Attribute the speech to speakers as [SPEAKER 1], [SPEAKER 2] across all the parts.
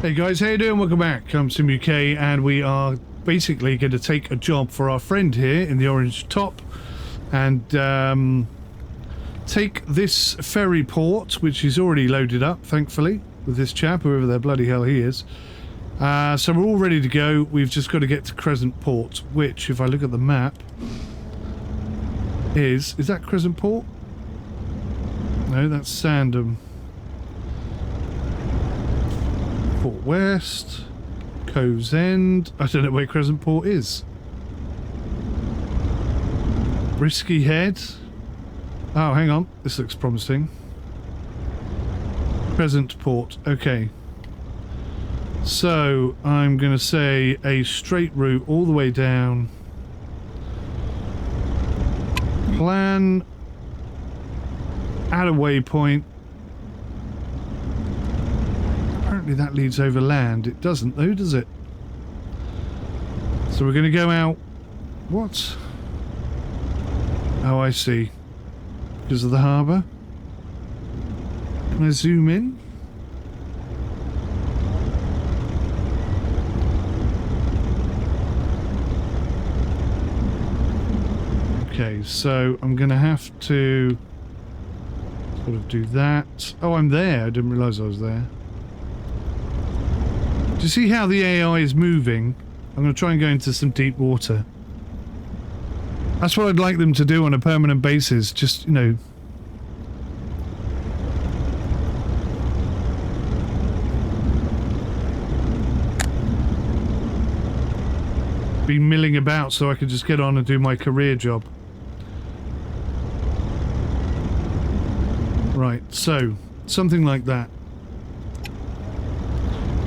[SPEAKER 1] Hey guys, how you doing? Welcome back. I'm Sim UK, and we are basically going to take a job for our friend here in the orange top and take this ferry port, which is already loaded up, thankfully, with this chap, whoever the bloody hell he is. So we're all ready to go. We've just got to get to Crescent Port, which, if I look at the map, is that Crescent Port? No, that's Sandham. Port West, Cove's End. I don't know where Crescent Port is. Brisky Head. Oh, hang on. This looks promising. Crescent Port. Okay. So, I'm going to say a straight route all the way down. Plan. At a waypoint. Apparently that leads over land. It doesn't though, does it? So we're going to go out... What? Oh, I see. Because of the harbour. Can I zoom in? Okay, so I'm going to have to sort of do that. Oh, I'm there. I didn't realise I was there. Do you see how the AI is moving? I'm going to try and go into some deep water. That's what I'd like them to do on a permanent basis. Just, you know... be milling about so I could just get on and do my career job. Right, so, something like that.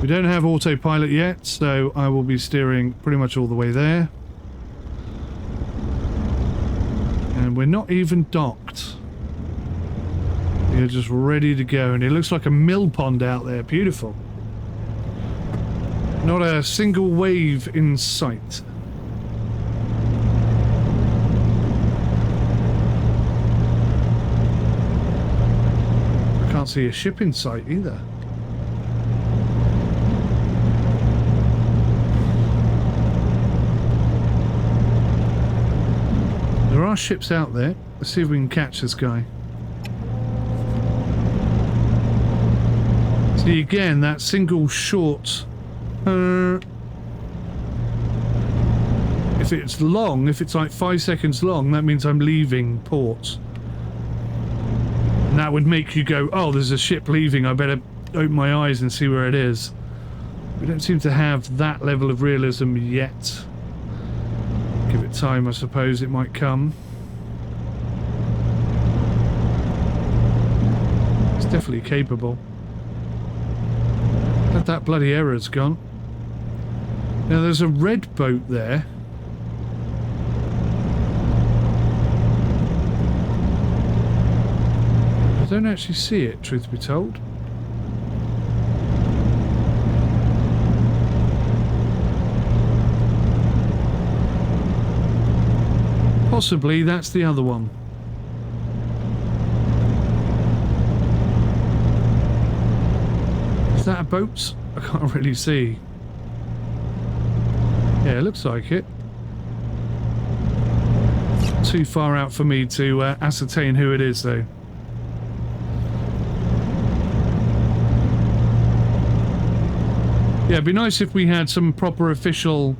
[SPEAKER 1] We don't have autopilot yet, so I will be steering pretty much all the way there. And we're not even docked. We're just ready to go, and it looks like a mill pond out there. Beautiful. Not a single wave in sight. I can't see a ship in sight either. There are ships out there. Let's see if we can catch this guy. See again, that single short... if it's long, if it's like 5 seconds long, that means I'm leaving port. And that would make you go, oh, there's a ship leaving, I better open my eyes and see where it is. We don't seem to have that level of realism yet. Give it time, I suppose it might come. It's definitely capable. But that bloody error's gone. Now there's a red boat there. I don't actually see it, truth be told. Possibly that's the other one. Is that a boat? I can't really see. Yeah, it looks like it. Too far out for me to ascertain who it is, though. Yeah, it'd be nice if we had some proper official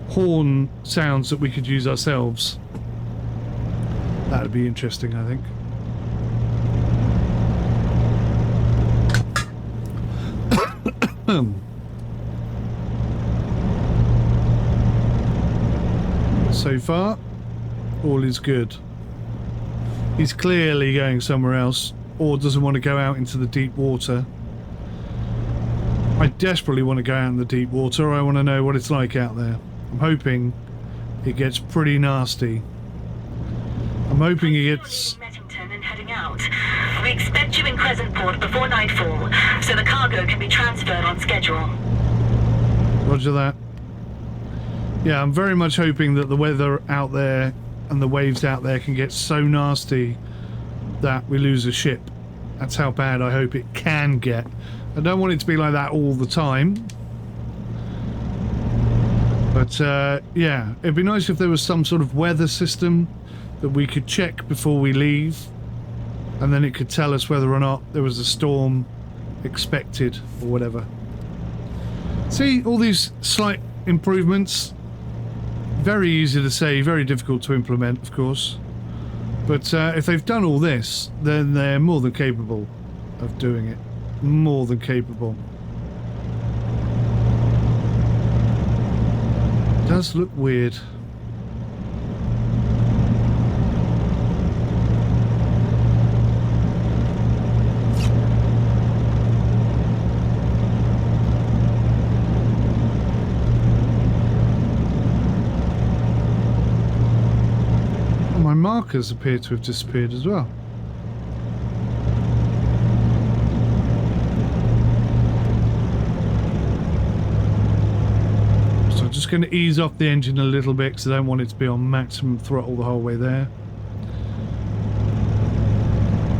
[SPEAKER 1] horn sounds that we could use ourselves. That'd be interesting, I think. So far, all is good. He's clearly going somewhere else, or doesn't want to go out into the deep water. I desperately want to go out in the deep water. I want to know what it's like out there. I'm hoping it gets pretty nasty. I'm hoping it gets...
[SPEAKER 2] And heading out. We expect you in Crescent Port before nightfall, so the cargo can be transferred on schedule.
[SPEAKER 1] Roger that. Yeah, I'm very much hoping that the weather out there and the waves out there can get so nasty that we lose a ship. That's how bad I hope it can get. I don't want it to be like that all the time. But yeah, it'd be nice if there was some sort of weather system that we could check before we leave, and then it could tell us whether or not there was a storm expected or whatever. See, all these slight improvements, very easy to say, very difficult to implement, of course. But if they've done all this, then they're more than capable of doing it. More than capable. It does look weird. My markers appear to have disappeared as well. So I'm just going to ease off the engine a little bit because I don't want it to be on maximum throttle the whole way there.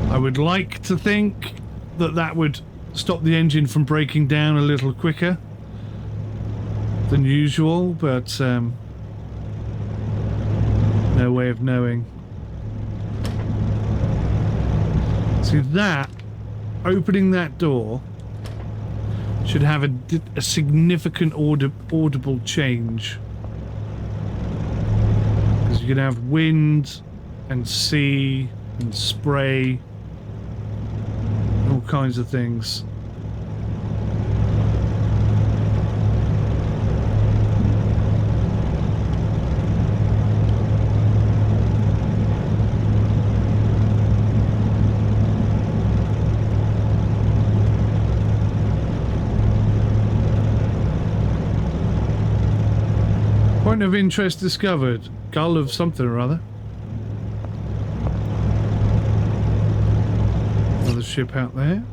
[SPEAKER 1] I would like to think that that would stop the engine from breaking down a little quicker than usual, but no way of knowing. See, that opening that door should have a significant audible change, because you can have wind and sea and spray, all kinds of things. Point of interest discovered. Gull of something or other. Another ship out there.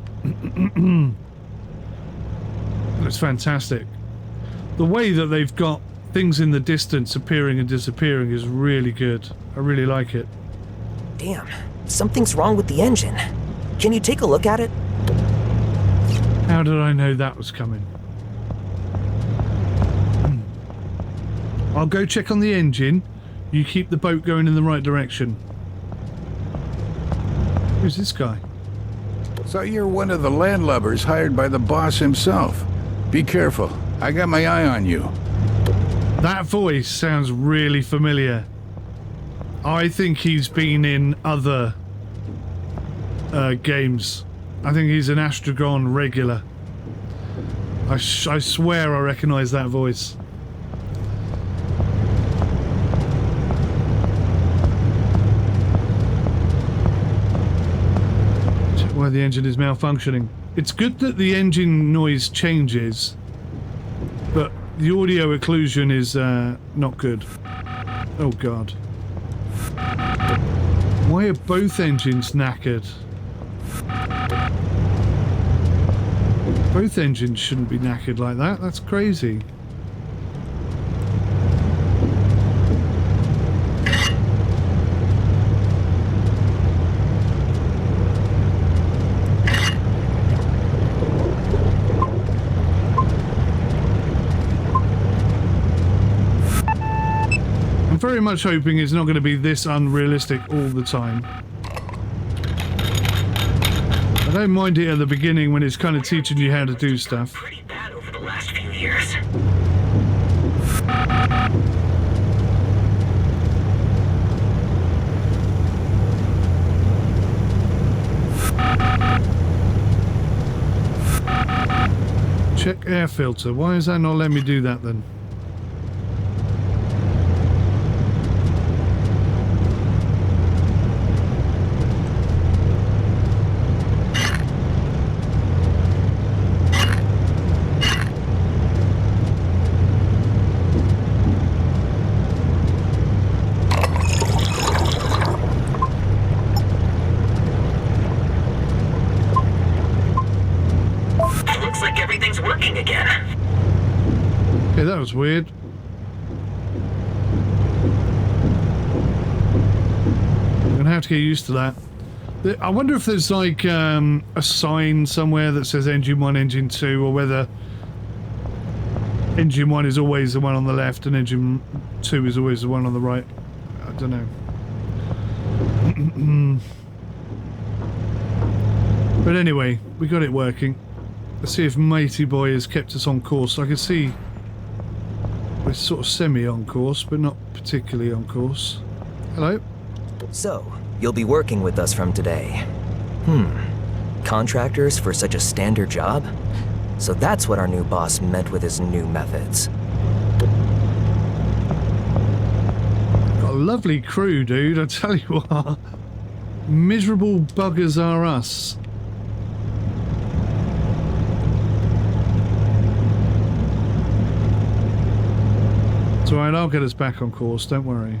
[SPEAKER 1] Looks fantastic. The way that they've got things in the distance appearing and disappearing is really good. I really like it.
[SPEAKER 3] Damn, something's wrong with the engine. Can you take a look at it?
[SPEAKER 1] How did I know that was coming? I'll go check on the engine. You keep the boat going in the right direction. Who's this guy?
[SPEAKER 4] So you're one of the landlubbers hired by the boss himself. Be careful. I got my eye on you.
[SPEAKER 1] That voice sounds really familiar. I think he's been in other games. I think he's an Astrogon regular. I swear I recognise that voice. Why the engine is malfunctioning. It's good that the engine noise changes, but the audio occlusion is not good. Oh god. Why are both engines knackered? Both engines shouldn't be knackered like that. That's crazy. Very much hoping it's not going to be this unrealistic all the time. I don't mind it at the beginning when it's kind of teaching you how to do stuff.
[SPEAKER 2] Pretty bad over the last few years.
[SPEAKER 1] Check air filter. Why is that not letting me do that then? That was weird. I'm gonna have to get used to that. I wonder if there's like a sign somewhere that says engine 1, engine 2, or whether engine 1 is always the one on the left and engine 2 is always the one on the right. I don't know. But anyway, we got it working. Let's see if Matey Boy has kept us on course. I can see we're sort of semi on course, but not particularly on course. Hello?
[SPEAKER 3] So, you'll be working with us from today. Contractors for such a standard job? So that's what our new boss meant with his new methods.
[SPEAKER 1] Got a lovely crew, dude, I tell you what. Miserable buggers are us. It's alright, I'll get us back on course, don't worry.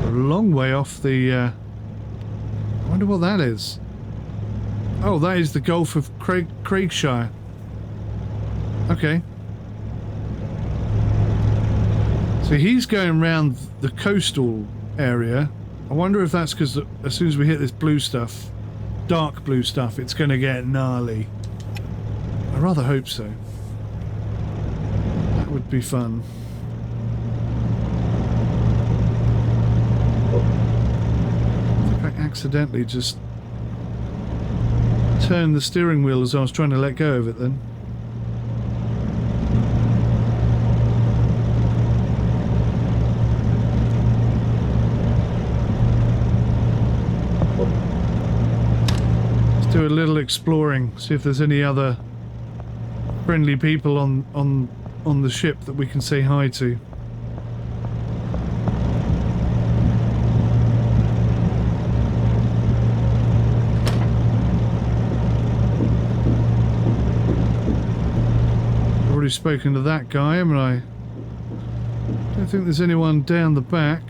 [SPEAKER 1] We're a long way off the... I wonder what that is. Oh, that is the Gulf of Craigshire. Okay. So he's going around the coastal area. I wonder if that's because as soon as we hit this blue stuff, dark blue stuff, it's going to get gnarly. I rather hope so. That would be fun. I think I accidentally just turned the steering wheel as I was trying to let go of it then. Let's do a little exploring, see if there's any other friendly people on the ship that we can say hi to. Already spoken to that guy, haven't I? Don't think there's anyone down the back.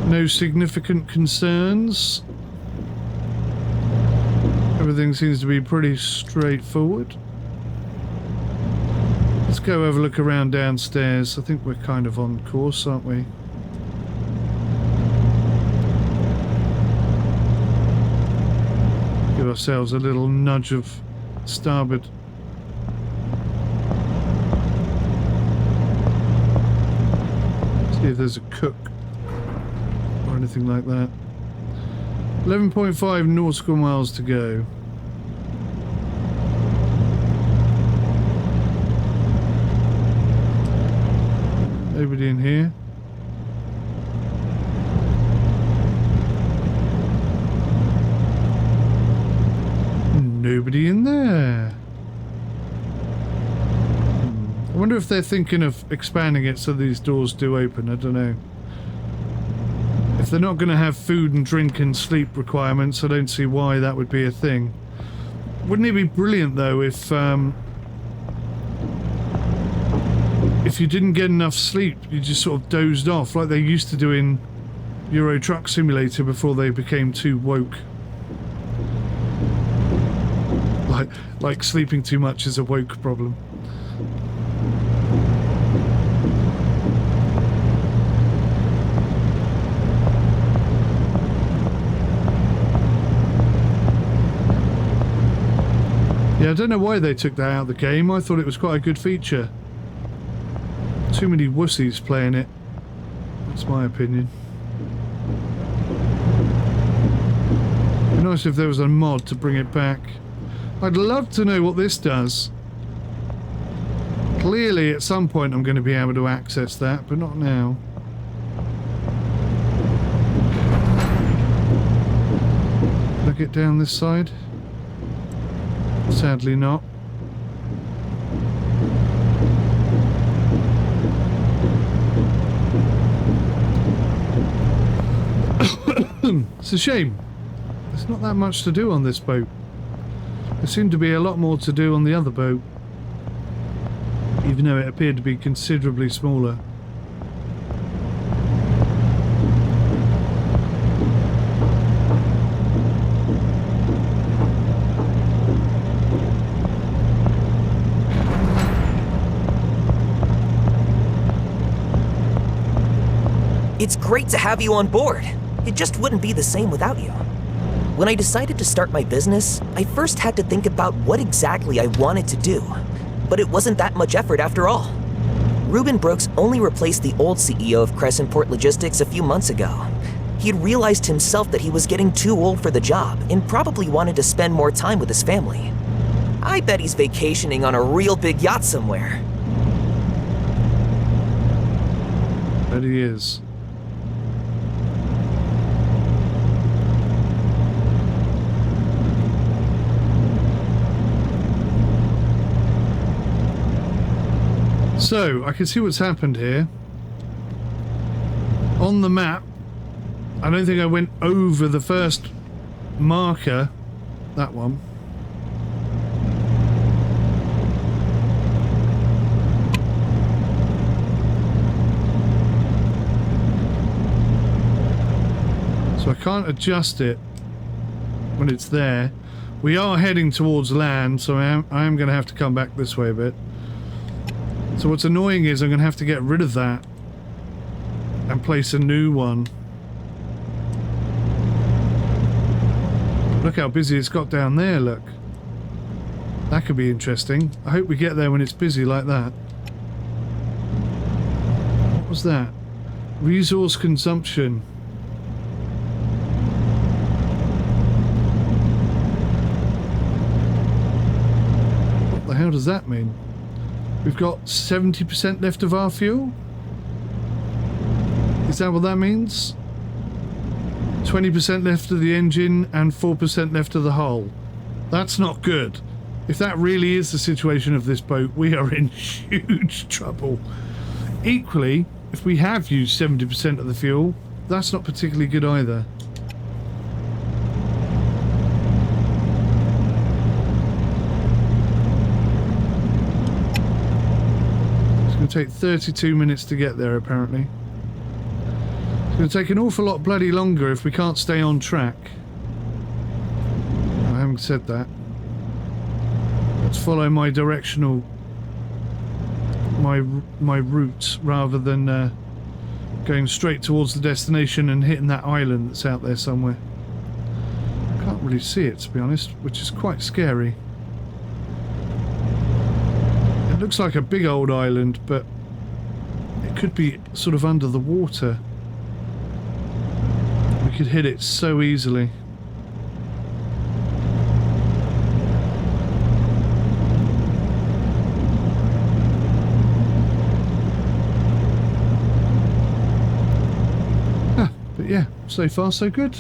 [SPEAKER 1] No significant concerns. Everything seems to be pretty straightforward. Let's go have a look around downstairs. I think we're kind of on course, aren't we? Give ourselves a little nudge of starboard. See if there's a cook or anything like that. 11.5 nautical miles to go. Nobody in here. Nobody in there. I wonder if they're thinking of expanding it so these doors do open. I don't know. If they're not going to have food and drink and sleep requirements, I don't see why that would be a thing. Wouldn't it be brilliant though if you didn't get enough sleep, you just sort of dozed off like they used to do in Euro Truck Simulator before they became too woke. Like sleeping too much is a woke problem. Yeah, I don't know why they took that out of the game. I thought it was quite a good feature. Too many wussies playing it. That's my opinion. It'd be nice if there was a mod to bring it back. I'd love to know what this does. Clearly, at some point, I'm going to be able to access that, but not now. Can I get down this side? Sadly not. It's a shame. There's not that much to do on this boat. There seemed to be a lot more to do on the other boat, even though it appeared to be considerably smaller.
[SPEAKER 3] It's great to have you on board. It just wouldn't be the same without you. When I decided to start my business, I first had to think about what exactly I wanted to do. But it wasn't that much effort after all. Reuben Brooks only replaced the old CEO of Crescentport Logistics a few months ago. He had realized himself that he was getting too old for the job and probably wanted to spend more time with his family. I bet he's vacationing on a real big yacht somewhere.
[SPEAKER 1] There he is. So, I can see what's happened here. On the map, I don't think I went over the first marker. That one. So I can't adjust it when it's there. We are heading towards land, so I am going to have to come back this way a bit. So what's annoying is I'm going to have to get rid of that and place a new one. Look how busy it's got down there, look. That could be interesting. I hope we get there when it's busy like that. What was that? Resource consumption. What the hell does that mean? We've got 70% left of our fuel? Is that what that means? 20% left of the engine and 4% left of the hull. That's not good. If that really is the situation of this boat, we are in huge trouble. Equally, if we have used 70% of the fuel, that's not particularly good either. Take 32 minutes to get there, apparently. It's going to take an awful lot bloody longer if we can't stay on track. I haven't said that. Let's follow my directional... my route, rather than going straight towards the destination and hitting that island that's out there somewhere. I can't really see it, to be honest, which is quite scary. It looks like a big old island, but it could be sort of under the water. We could hit it so easily. But yeah, so far so good.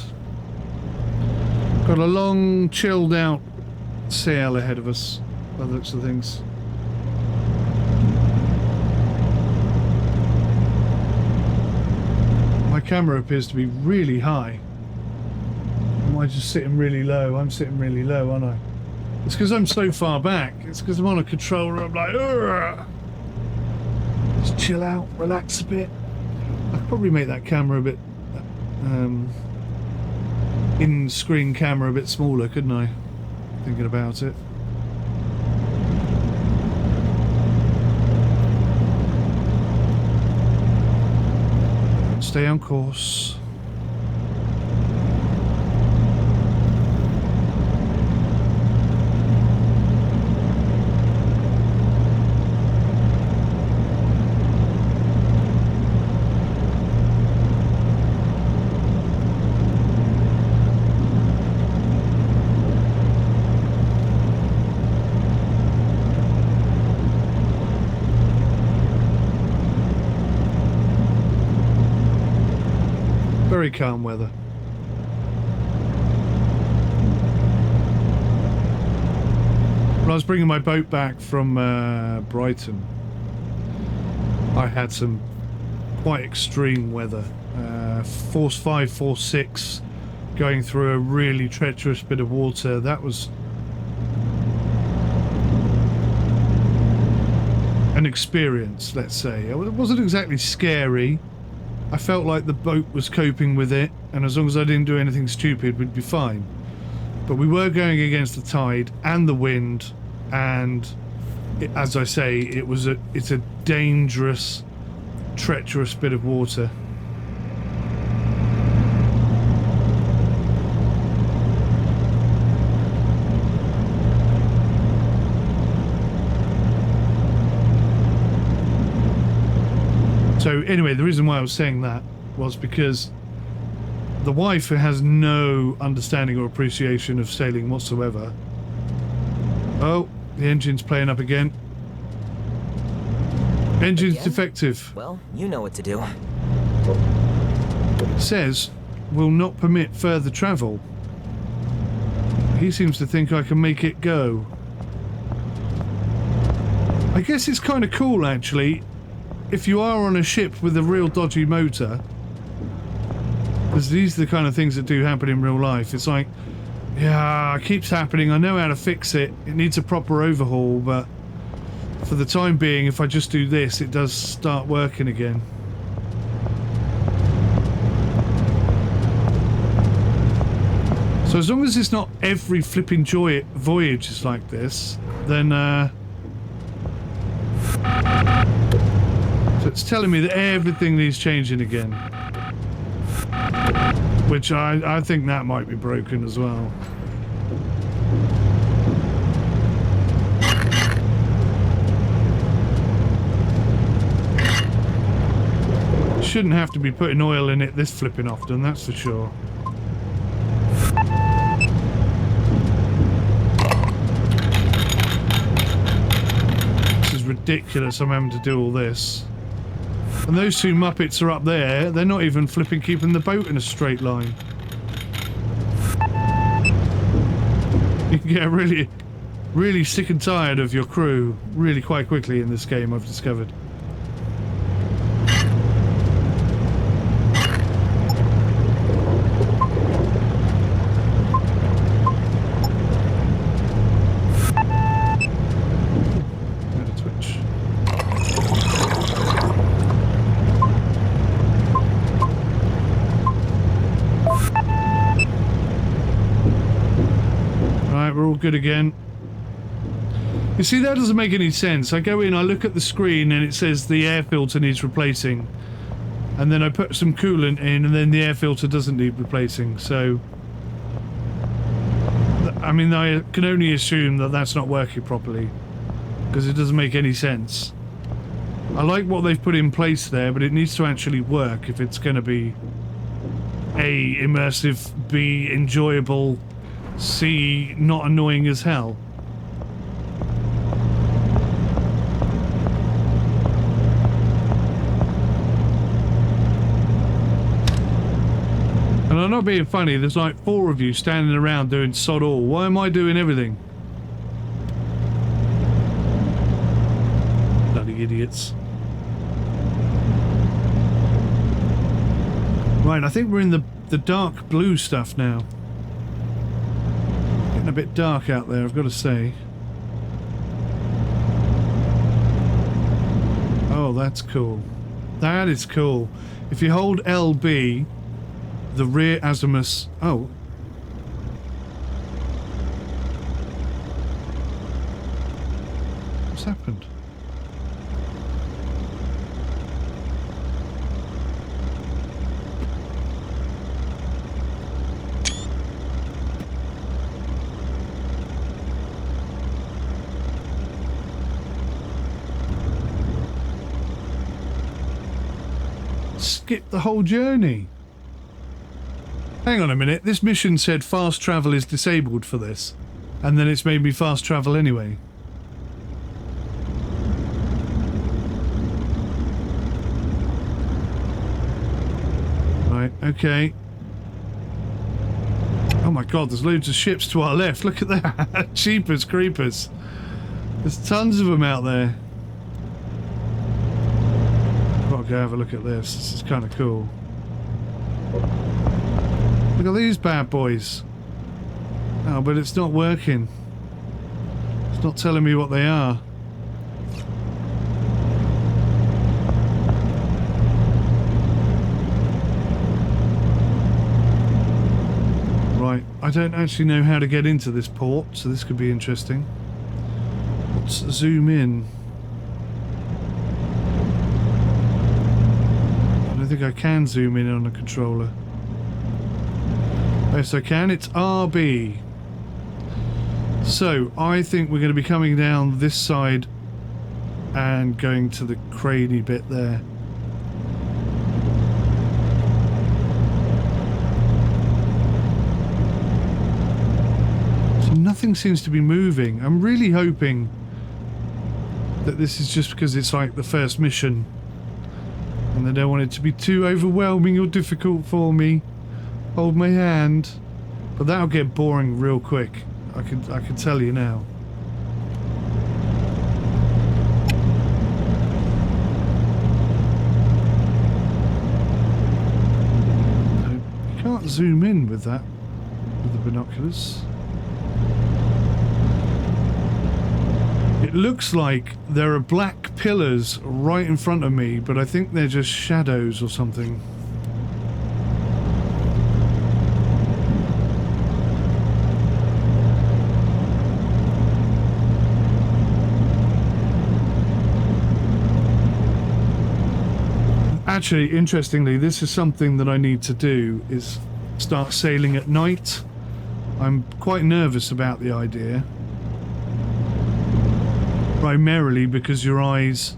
[SPEAKER 1] Got a long, chilled out sail ahead of us, by the looks of things. My camera appears to be really high. Am I just sitting really low? I'm sitting really low, aren't I? It's because I'm so far back. It's because I'm on a controller. I'm like, ugh. Just chill out, relax a bit. I could probably make that camera a bit, in-screen camera a bit smaller, couldn't I? Thinking about it. Stay on course. Very calm weather. When I was bringing my boat back from Brighton, I had some quite extreme weather. Force 5, Force 6, going through a really treacherous bit of water. That was an experience, let's say. It wasn't exactly scary. I felt like the boat was coping with it, and as long as I didn't do anything stupid, we'd be fine. But we were going against the tide and the wind, and as I say, it's a dangerous, treacherous bit of water. So anyway, the reason why I was saying that was because the wife has no understanding or appreciation of sailing whatsoever. Oh, the engine's playing up again. Engine's
[SPEAKER 3] Again?
[SPEAKER 1] defective.
[SPEAKER 3] Well, you know what to do.
[SPEAKER 1] Says will not permit further travel. He seems to think I can make it go. I guess it's kind of cool actually if you are on a ship with a real dodgy motor, because these are the kind of things that do happen in real life. It's like, yeah, it keeps happening, I know how to fix it, it needs a proper overhaul, but for the time being, if I just do this, it does start working again. So as long as it's not every flipping voyage is like this, then so it's telling me that everything needs changing again. Which I think that might be broken as well. Shouldn't have to be putting oil in it this flipping often, that's for sure. This is ridiculous, I'm having to do all this. And those two Muppets are up there, they're not even flipping keeping the boat in a straight line. You can get really, really sick and tired of your crew really quite quickly in this game, I've discovered. Good again. You see, that doesn't make any sense. I go in, I look at the screen and it says the air filter needs replacing, and then I put some coolant in and then the air filter doesn't need replacing. So I mean, I can only assume that that's not working properly because it doesn't make any sense. I like what they've put in place there, but it needs to actually work if it's going to be A, immersive, B, enjoyable, C, not annoying as hell. And I'm not being funny, there's like 4 of you standing around doing sod all. Why am I doing everything? Bloody idiots. Right, I think we're in the dark blue stuff now. A bit dark out there, I've got to say. Oh, that's cool. That is cool. If you hold LB, the rear azimuth... Oh. What's happened? Skip the whole journey. Hang on a minute, this mission said fast travel is disabled for this, and then it's made me fast travel anyway. Right, okay. Oh my god, there's loads of ships to our left, look at that. Jeepers creepers. There's tons of them out there. Go have a look at this. This is kind of cool. Look at these bad boys. Oh, but it's not working. It's not telling me what they are. Right, I don't actually know how to get into this port, so this could be interesting. Let's zoom in. I think I can zoom in on a controller. Yes, I can. It's RB. So, I think we're going to be coming down this side and going to the craney bit there. nothing seems to be moving. I'm really hoping that this is just because it's like the first mission and they don't want it to be too overwhelming or difficult for me. Hold my hand. But that'll get boring real quick. I can tell you now. No, you can't zoom in with that, with the binoculars. It looks like there are black pillars right in front of me, but I think they're just shadows or something. Actually, interestingly, this is something that I need to do, is start sailing at night. I'm quite nervous about the idea. Primarily because your eyes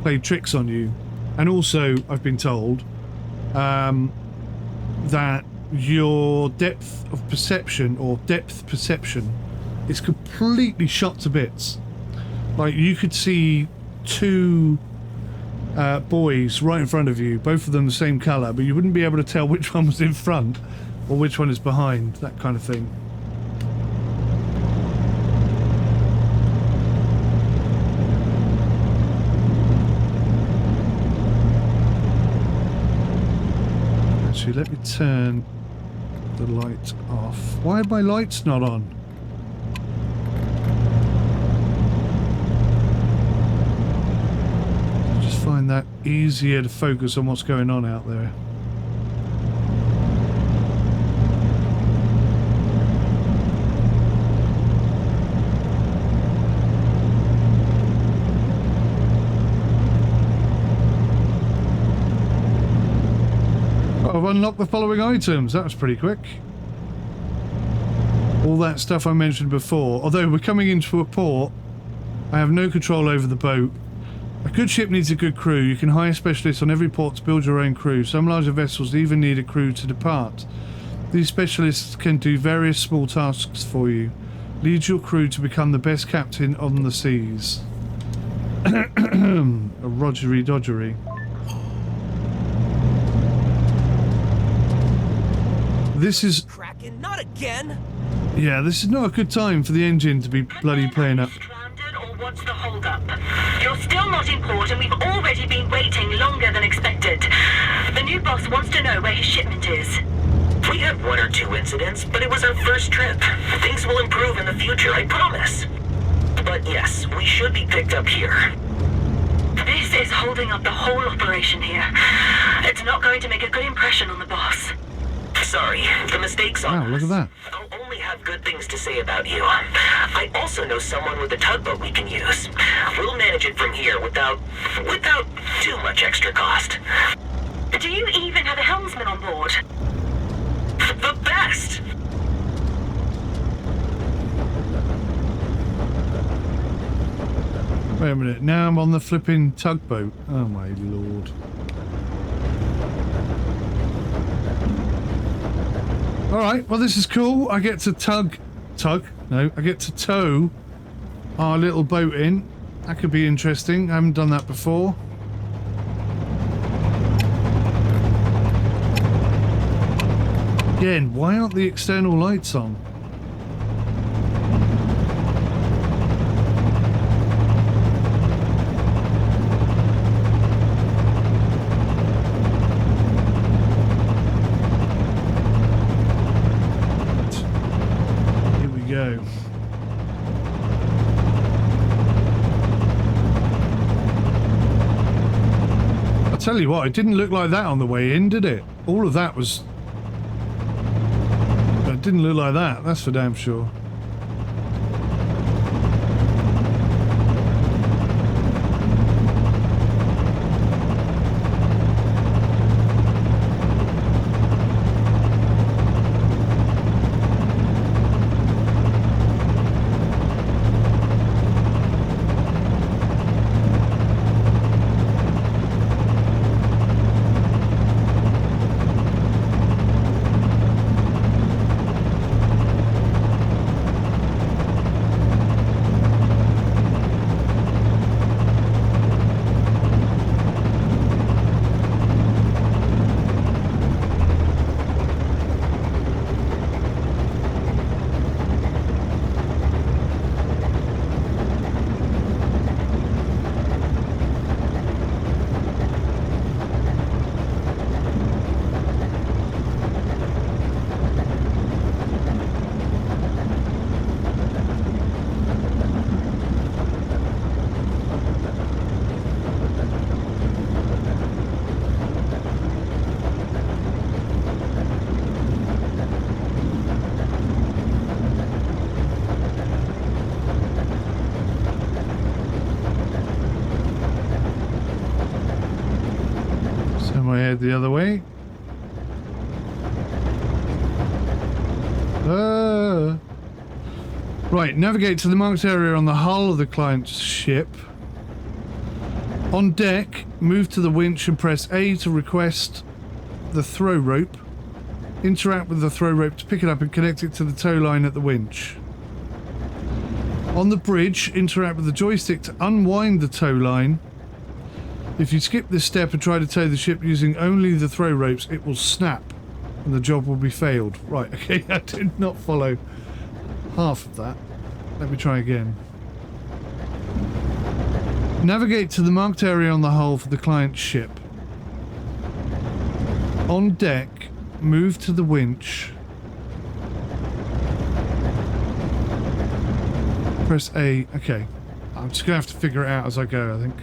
[SPEAKER 1] play tricks on you. And also, I've been told that your depth of perception, or depth perception, is completely shot to bits. Like, you could see two boys right in front of you, both of them the same colour, but you wouldn't be able to tell which one was in front or which one is behind, that kind of thing. Actually, let me turn the light off. Why are my lights not on? Find that easier to focus on what's going on out there. I've unlocked the following items. That was pretty quick. All that stuff I mentioned before. Although we're coming into a port, I have no control over the boat. A good ship needs a good crew. You can hire specialists on every port to build your own crew. Some larger vessels even need a crew to depart. These specialists can do various small tasks for you. Lead your crew to become the best captain on the seas. A Rogery Dodgery. This is...
[SPEAKER 3] Kraken, not again!
[SPEAKER 1] Yeah, this is not a good time for the engine to be bloody playing up.
[SPEAKER 2] What's the hold-up? You're still not in port and we've already been waiting longer than expected. The new boss wants to know where his shipment is.
[SPEAKER 5] We had one or two incidents, but it was our first trip. Things will improve in the future, I promise. But yes, we should be picked up here.
[SPEAKER 2] This is holding up the whole operation here. It's not going to make a good impression on the boss.
[SPEAKER 5] Sorry, the mistake's on us.
[SPEAKER 1] Wow, look at that.
[SPEAKER 5] I'll only have good things to say about you. I also know someone with a tugboat we can use. We'll manage it from here without too much extra cost.
[SPEAKER 2] Do you even have a helmsman on board?
[SPEAKER 5] The best!
[SPEAKER 1] Wait a minute, now I'm on the flipping tugboat. Oh my lord. Alright, well this is cool. I get to I get to tow our little boat in. That could be interesting. I haven't done that before. Again, why aren't the external lights on? Go. I'll tell you what, it didn't look like that on the way in, did it? All of that was... It didn't look like that, that's for damn sure. Turn my head the other way. Right, navigate to the marked area on the hull of the client's ship. On deck, move to the winch and press A to request the throw rope. Interact with the throw rope to pick it up and connect it to the tow line at the winch. On the bridge, interact with the joystick to unwind the tow line. If you skip this step and try to tow the ship using only the throw ropes, it will snap and the job will be failed. Right, okay, I did not follow half of that. Let me try again. Navigate to the marked area on the hull for the client's ship. On deck, move to the winch. Press A. Okay. I'm just going to have to figure it out as I go, I think.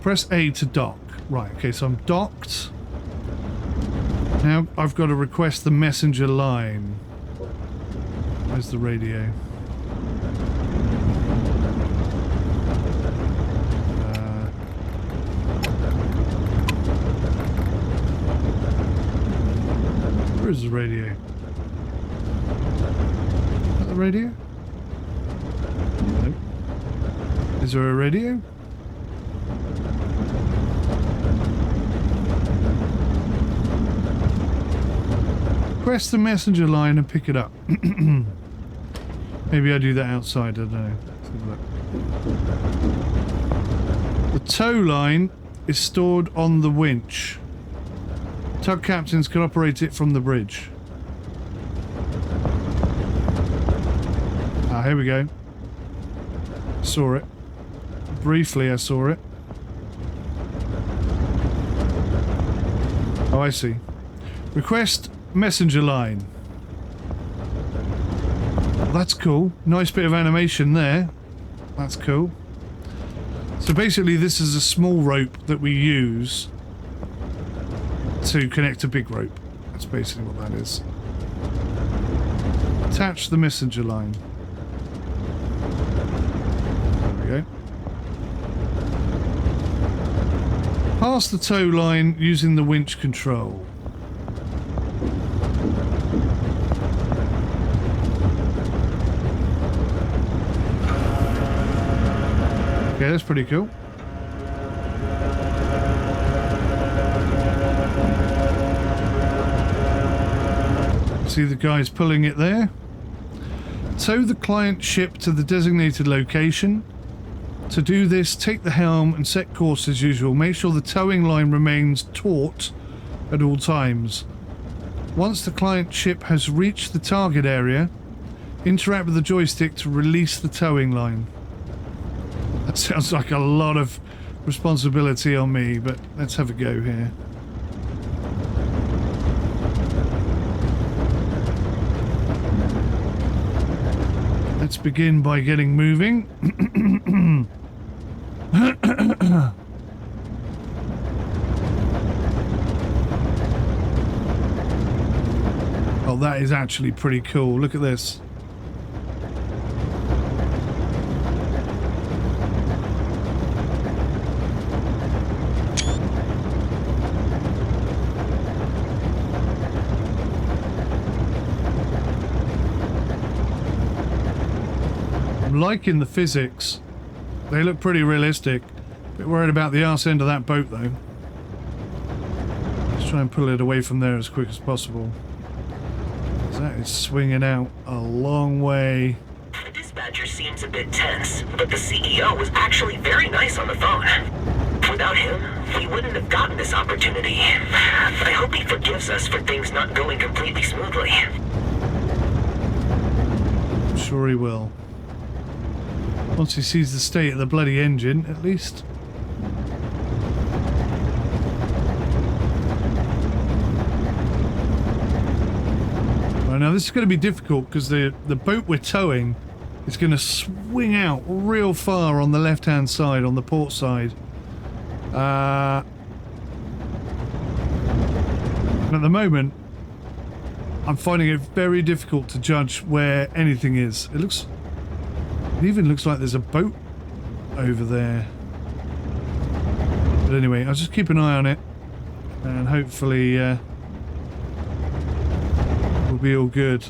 [SPEAKER 1] Press A to dock. Right, okay, so I'm docked. Now I've got to request the messenger line. Where's the radio? Where is the radio? Is that the radio? Nope. Is there a radio? Press the messenger line and pick it up. Maybe I do that outside, I don't know. The tow line is stored on the winch. Tug captains can operate it from the bridge. Ah, here we go. Saw it. Briefly I saw it. Oh, I see. Request messenger line. Well, that's cool. Nice bit of animation there. That's cool. So basically this is a small rope that we use to connect a big rope. That's basically what that is. Attach the messenger line. There we go. Pass the tow line using the winch control. Okay, that's pretty cool. See the guys pulling it there. Tow the client ship to the designated location. To do this, take the helm and set course as usual. Make sure the towing line remains taut at all times. Once the client ship has reached the target area, interact with the joystick to release the towing line. That sounds like a lot of responsibility on me, but let's have a go here. Let's begin by getting moving. Oh, that is actually pretty cool. Look at this. Liking the physics. They look pretty realistic. Bit worried about the arse end of that boat though. Let's try and pull it away from there as quick as possible. That is swinging out a long way.
[SPEAKER 5] The dispatcher seems a bit tense, but the CEO was actually very nice on the phone. Without him, we wouldn't have gotten this opportunity. I hope he forgives us for things not going completely smoothly.
[SPEAKER 1] I'm sure he will. Once he sees the state of the bloody engine, at least. now this is going to be difficult because the boat we're towing is going to swing out real far on the left-hand side, on the port side. At the moment, I'm finding it very difficult to judge where anything is. It even looks like there's a boat over there. But anyway, I'll just keep an eye on it, and hopefully we'll be all good.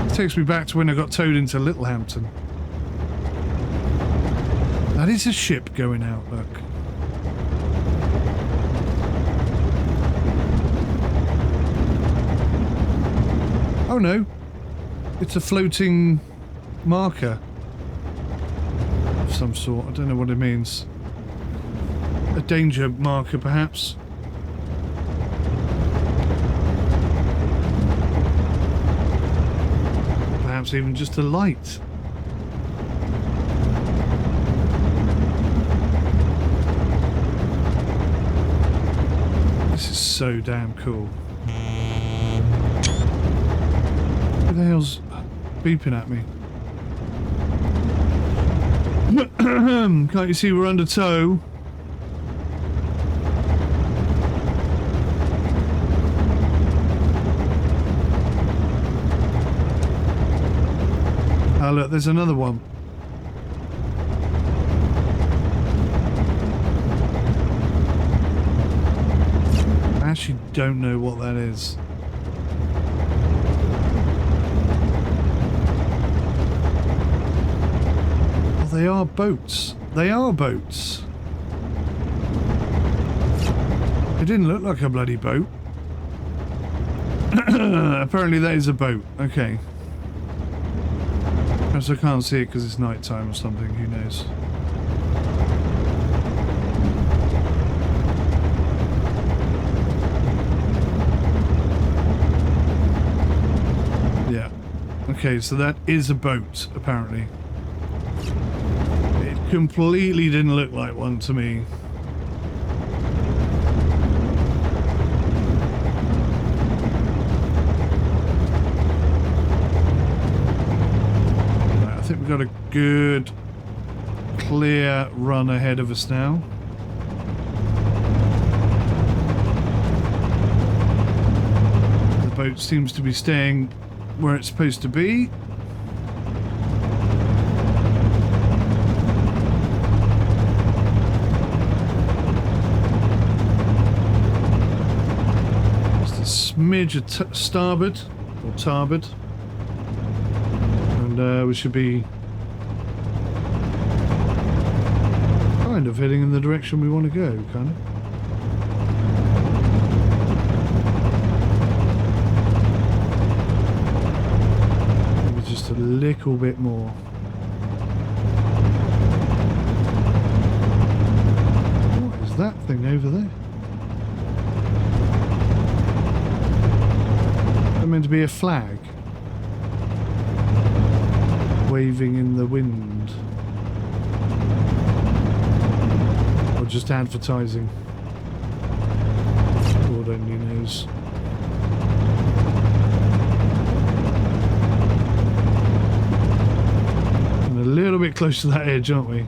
[SPEAKER 1] It takes me back to when I got towed into Littlehampton. That is a ship going out, look. Oh no, it's a floating marker of some sort. I don't know what it means. A danger marker, perhaps. Perhaps even just a light. This is so damn cool. What the hell's beeping at me? Can't you see we're under tow? Oh look, there's another one. I actually don't know what that is. They are boats. They are boats. It didn't look like a bloody boat. Apparently that is a boat. Okay. Perhaps I can't see it because it's night time or something. Who knows? Yeah. Okay, so that is a boat, apparently. Completely didn't look like one to me. Right, I think we've got a good clear run ahead of us now. The boat seems to be staying where it's supposed to be. Smidge starboard or starboard, and we should be kind of heading in the direction we want to go, kind of. Maybe just a little bit more. What is that thing over there? Meant to be a flag waving in the wind, or just advertising. Lord only knows. And a little bit close to that edge, aren't we?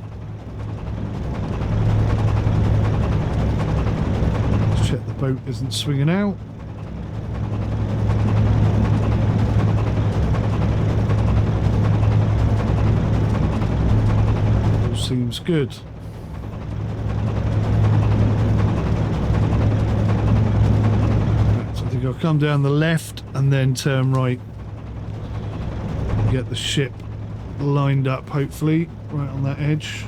[SPEAKER 1] Let's check the boat isn't swinging out. Seems good. Right, so I think I'll come down the left and then turn right. Get the ship lined up, hopefully, right on that edge.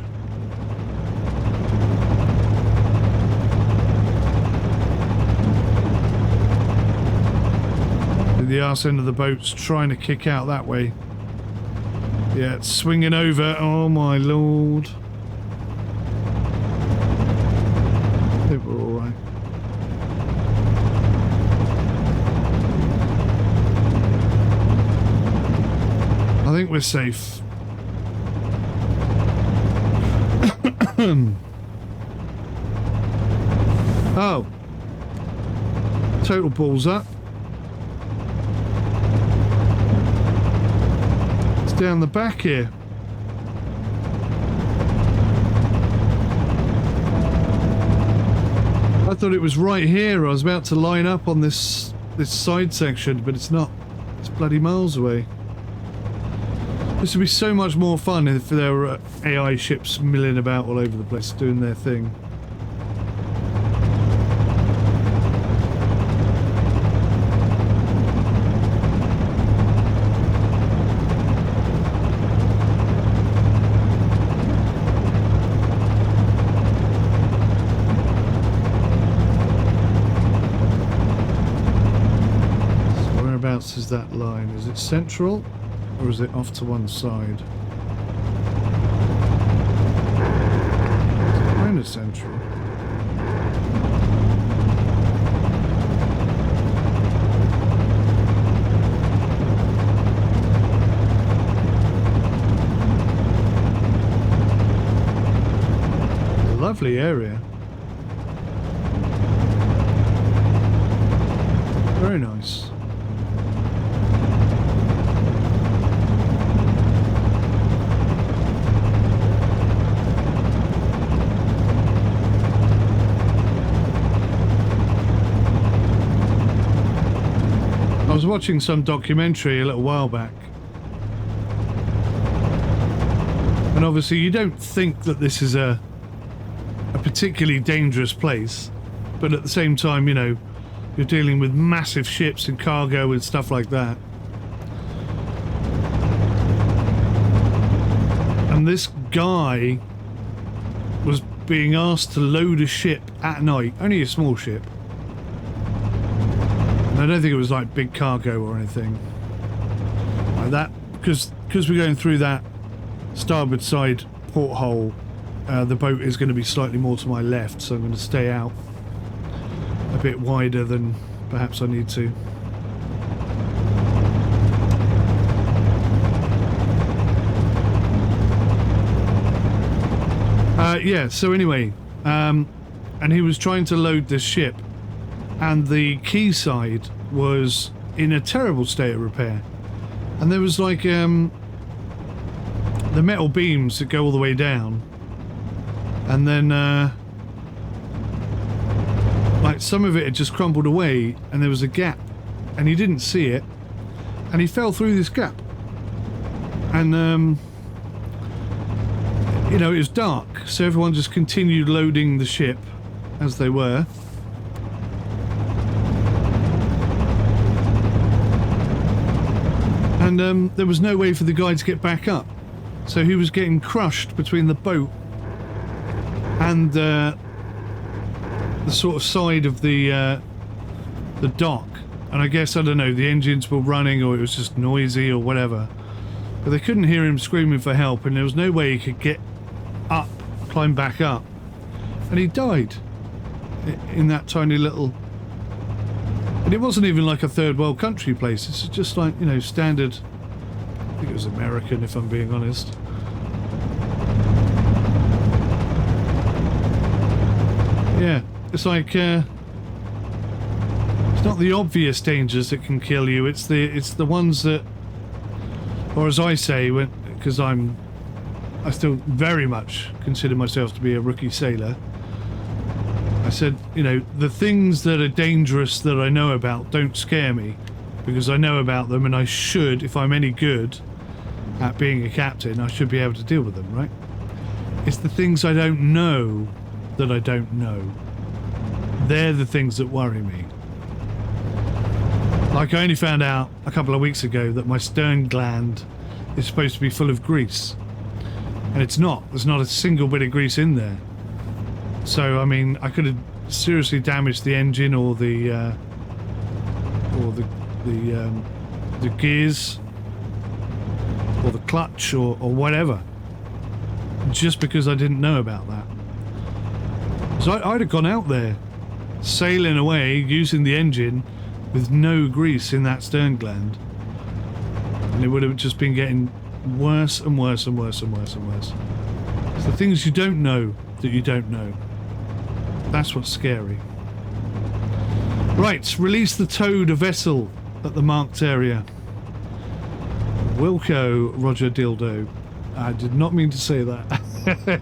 [SPEAKER 1] The arse end of the boat's trying to kick out that way. Yeah, it's swinging over. Oh my lord. I think we're all right. I think we're safe. Oh. Total balls up. It's down the back here. I thought it was right here. I was about to line up on this side section, but it's not. It's bloody miles away. This would be so much more fun if there were AI ships milling about all over the place doing their thing. Is that line? Is it central or is it off to one side? It's kind of central. Lovely area. Very nice. I was watching some documentary a little while back, and obviously you don't think that this is a particularly dangerous place, but at the same time, you know, you're dealing with massive ships and cargo and stuff like that. And this guy was being asked to load a ship at night, only a small ship. I don't think it was like big cargo or anything like that, because we're going through that starboard side porthole. The boat is going to be slightly more to my left, so I'm going to stay out a bit wider than perhaps I need to. Yeah, so anyway, and he was trying to load this ship, and the quayside was in a terrible state of repair, and there was like the metal beams that go all the way down, and then like some of it had just crumbled away, and there was a gap, and he didn't see it, and he fell through this gap, and you know, it was dark, so everyone just continued loading the ship as they were. And there was no way for the guy to get back up, so he was getting crushed between the boat and the sort of side of the dock. And I guess, I don't know, the engines were running, or it was just noisy or whatever, but they couldn't hear him screaming for help, and there was no way he could get up, climb back up, and he died in that tiny little. And it wasn't even like a third world country place. It's just like, you know, standard. I think it was American, if I'm being honest. Yeah, it's like it's not the obvious dangers that can kill you. It's the ones that, or as I say, because I still very much consider myself to be a rookie sailor. I said, you know, the things that are dangerous that I know about don't scare me, because I know about them, and I should, if I'm any good at being a captain, I should be able to deal with them, right? It's the things I don't know that I don't know. They're the things that worry me. Like, I only found out a couple of weeks ago that my stern gland is supposed to be full of grease, and it's not. There's not a single bit of grease in there. So, I mean, I could have seriously damaged the engine or the gears or the clutch or whatever, just because I didn't know about that. So I'd have gone out there sailing away using the engine with no grease in that stern gland, and it would have just been getting worse and worse and worse and worse and worse. It's the things you don't know that you don't know. That's what's scary. Right, release the towed vessel at the marked area. Wilco, Roger Dildo. I did not mean to say that.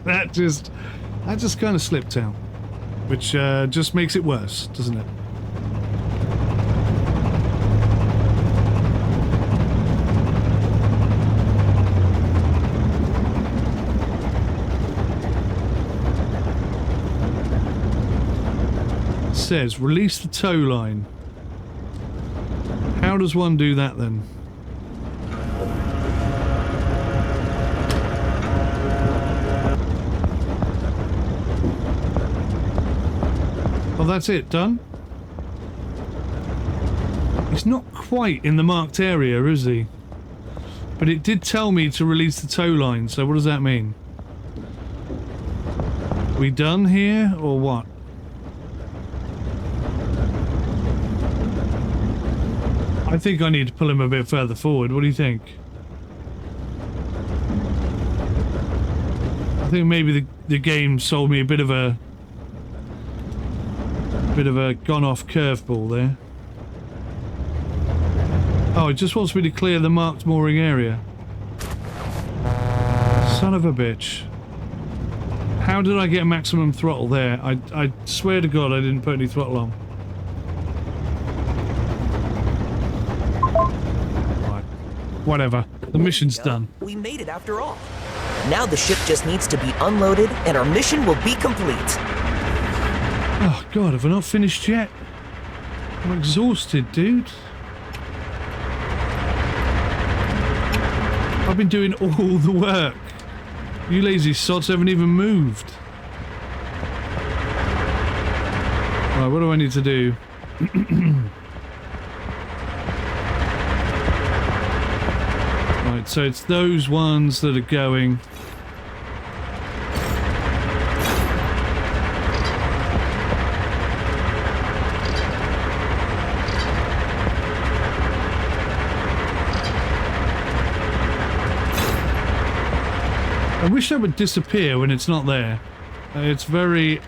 [SPEAKER 1] that just kind of slipped out, which just makes it worse, doesn't it? Says release the tow line. How does one do that then? Well, that's it, done. He's not quite in the marked area, is he? But it did tell me to release the tow line, so what does that mean? We done here, or what? I think I need to pull him a bit further forward. What do you think? I think maybe the game sold me a bit of a gone off curveball there. Oh, it just wants me to clear the marked mooring area. Son of a bitch. How did I get maximum throttle there? I swear to God I didn't put any throttle on. Right. Whatever. The mission's done.
[SPEAKER 3] We made it after all. Now the ship just needs to be unloaded and our mission will be complete.
[SPEAKER 1] Oh God, have I not finished yet? I'm exhausted, dude. I've been doing all the work. You lazy sods haven't even moved. Right, what do I need to do? Right, so it's those ones that are going. I wish that would disappear when it's not there. It's very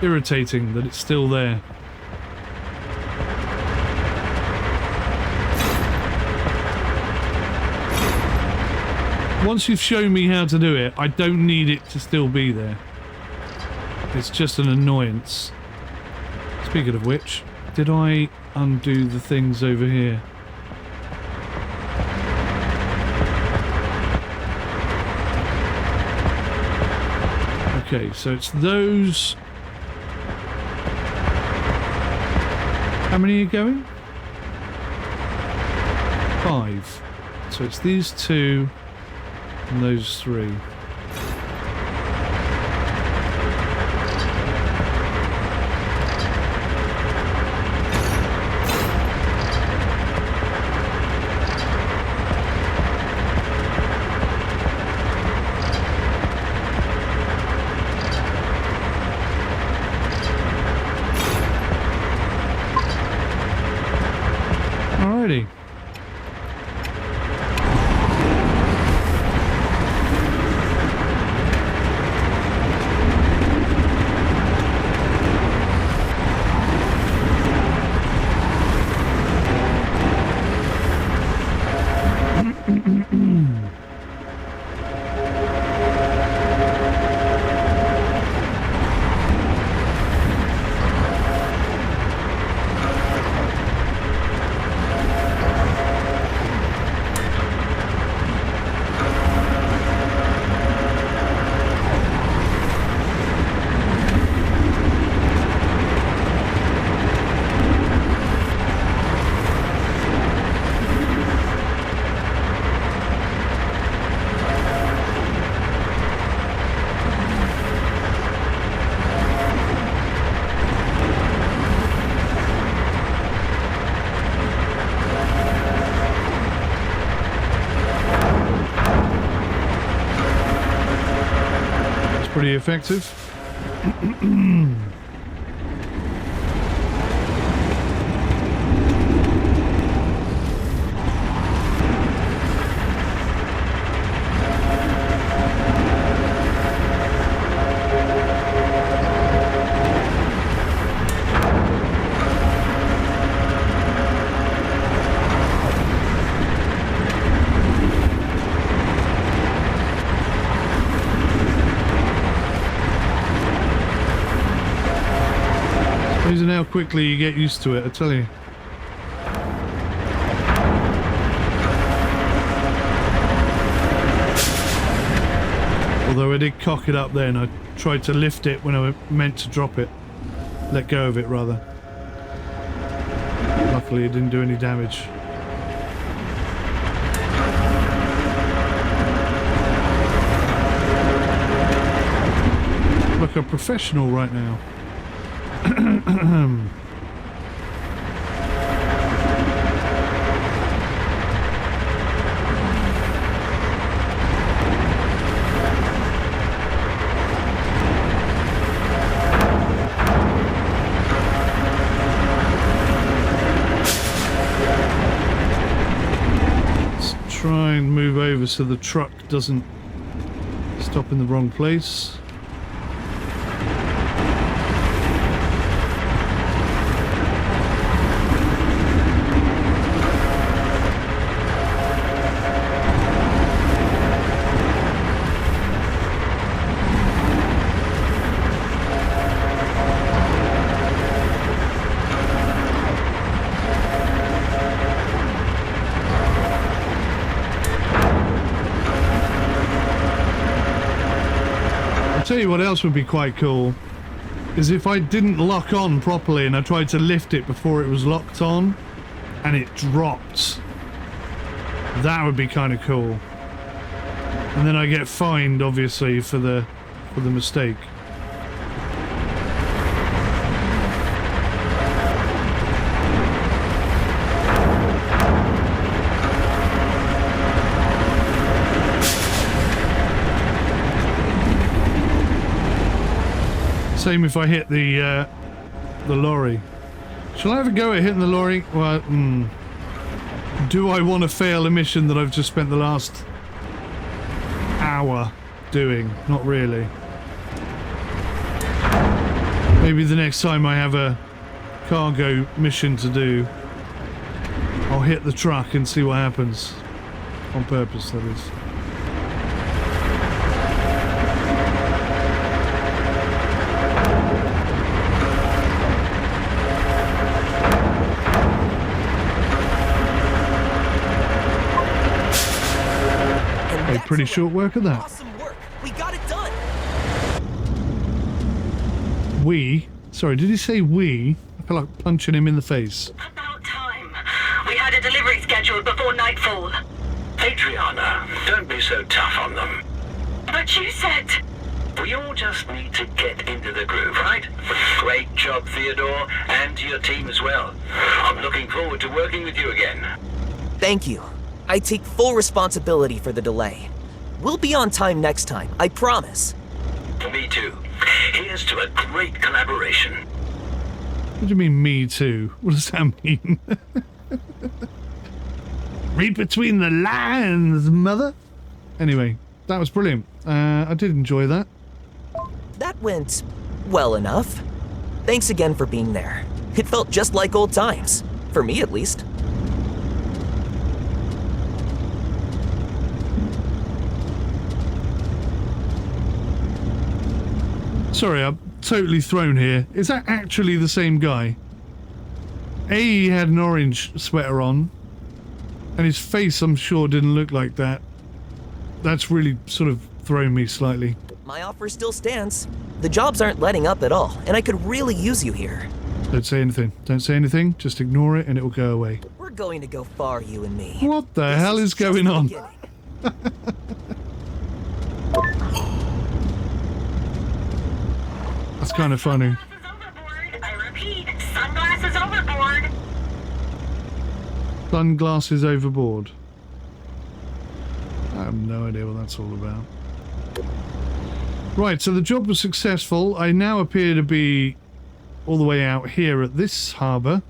[SPEAKER 1] irritating that it's still there. Once you've shown me how to do it, I don't need it to still be there. It's just an annoyance. Speaking of which, did I undo the things over here? Okay, so it's those. How many are going? 5. So it's these 2 and those 3. Alrighty. Pretty effective. how quickly you get used to it, I tell you. Although I did cock it up then, I tried to lift it when I meant to drop it. Let go of it, rather. Luckily, it didn't do any damage. Look, a professional right now. Try and move over so the truck doesn't stop in the wrong place. Tell you what else would be quite cool is if I didn't lock on properly and I tried to lift it before it was locked on and it dropped. That would be kind of cool. And then I get fined, obviously, for the mistake. Same if I hit the lorry. Shall I have a go at hitting the lorry? Well, do I want to fail a mission that I've just spent the last hour doing? Not really. Maybe the next time I have a cargo mission to do, I'll hit the truck and see what happens. On purpose, that is. Pretty short work of that.
[SPEAKER 3] Awesome work. We got it done.
[SPEAKER 1] We? Sorry, did he say we? I feel like punching him in the face.
[SPEAKER 2] About time. We had a delivery scheduled before nightfall.
[SPEAKER 5] Adriana, don't be so tough on them.
[SPEAKER 2] But you said...
[SPEAKER 5] We all just need to get into the groove, right? Great job, Theodore, and to your team as well. I'm looking forward to working with you again.
[SPEAKER 3] Thank you. I take full responsibility for the delay. We'll be on time next time, I promise.
[SPEAKER 5] Me too. Here's to a great collaboration.
[SPEAKER 1] What do you mean, me too? What does that mean? Read between the lines, mother. Anyway, that was brilliant. I did enjoy that.
[SPEAKER 3] That went well enough. Thanks again for being there. It felt just like old times. For me, at least.
[SPEAKER 1] Sorry, I'm totally thrown here. Is that actually the same guy? He had an orange sweater on, and his face, I'm sure, didn't look like that. That's really sort of thrown me slightly.
[SPEAKER 3] My offer still stands. The jobs aren't letting up at all, and I could really use you here.
[SPEAKER 1] Don't say anything. Don't say anything. Just ignore it, and it will go away.
[SPEAKER 3] We're going to go far, you and me.
[SPEAKER 1] What the
[SPEAKER 3] This
[SPEAKER 1] hell is
[SPEAKER 3] just
[SPEAKER 1] going
[SPEAKER 3] the
[SPEAKER 1] on?
[SPEAKER 3] beginning.
[SPEAKER 1] That's kind of funny.
[SPEAKER 2] Sunglasses overboard. I repeat, sunglasses overboard.
[SPEAKER 1] Sunglasses overboard. I have no idea what that's all about. Right, so the job was successful. I now appear to be all the way out here at this harbour.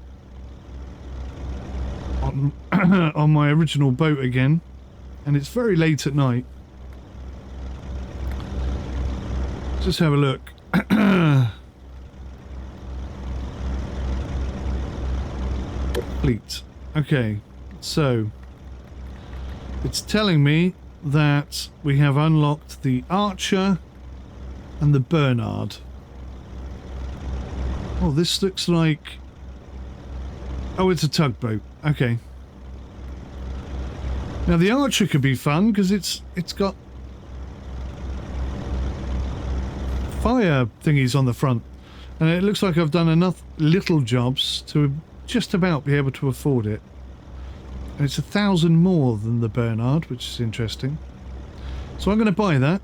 [SPEAKER 1] On my original boat again. And it's very late at night. Just have a look. Fleet. Okay, so it's telling me that we have unlocked the Archer and the Bernard. Oh, this looks like... Oh, it's a tugboat. Okay. Now the Archer could be fun because it's got fire thingies on the front, and it looks like I've done enough little jobs to just about be able to afford it. And it's 1,000 more than the Bernard, which is interesting. So I'm going to buy that.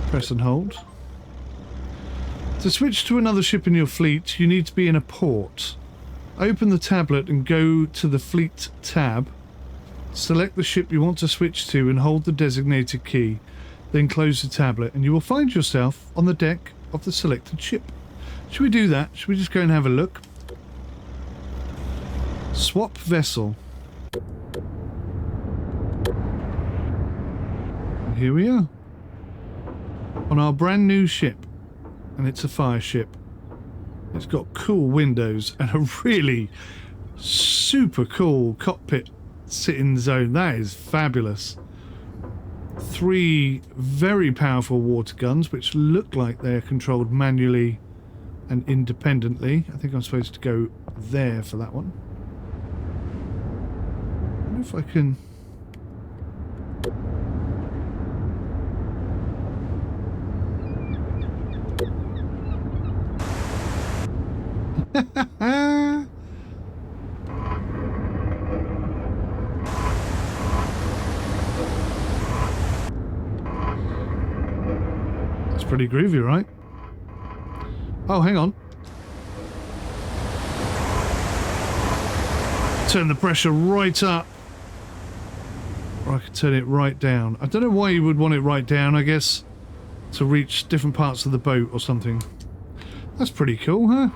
[SPEAKER 1] Press and hold. To switch to another ship in your fleet, you need to be in a port. Open the tablet and go to the Fleet tab. Select the ship you want to switch to and hold the designated key. Then close the tablet and you will find yourself on the deck of the selected ship. Should we do that? Should we just go and have a look? Swap vessel. And here we are. On our brand new ship. And it's a fire ship. It's got cool windows and a really super cool cockpit sitting zone. That is fabulous. 3 very powerful water guns which look like they're controlled manually and independently. I think I'm supposed to go there for that one. I wonder if I can... That's pretty groovy, right? Oh, hang on. Turn the pressure right up. Or I could turn it right down. I don't know why you would want it right down, I guess to reach different parts of the boat or something. That's pretty cool, huh?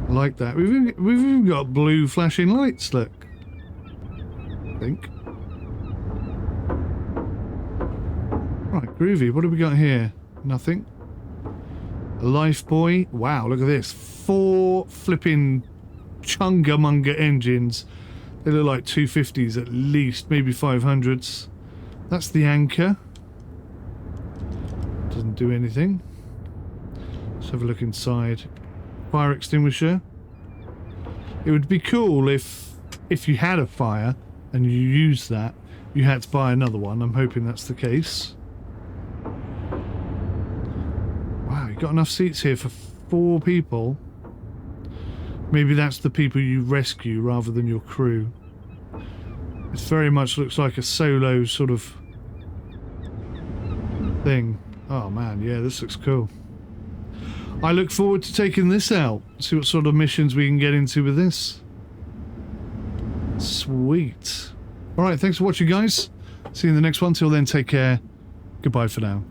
[SPEAKER 1] I like that. We've even got blue flashing lights, look. I think. Right, groovy. What have we got here? Nothing. A life buoy. Wow, look at this. 4 flipping chunga-munga engines. They look like 250s at least, maybe 500s. That's the anchor. Doesn't do anything. Let's have a look inside. Fire extinguisher. It would be cool if you had a fire and you used that, you had to buy another one. I'm hoping that's the case. Wow, you've got enough seats here for 4 people. Maybe that's the people you rescue rather than your crew. It very much looks like a solo sort of thing. Oh man, yeah, this looks cool. I look forward to taking this out. See what sort of missions we can get into with this. Sweet. Alright, thanks for watching, guys. See you in the next one. Till then, take care. Goodbye for now.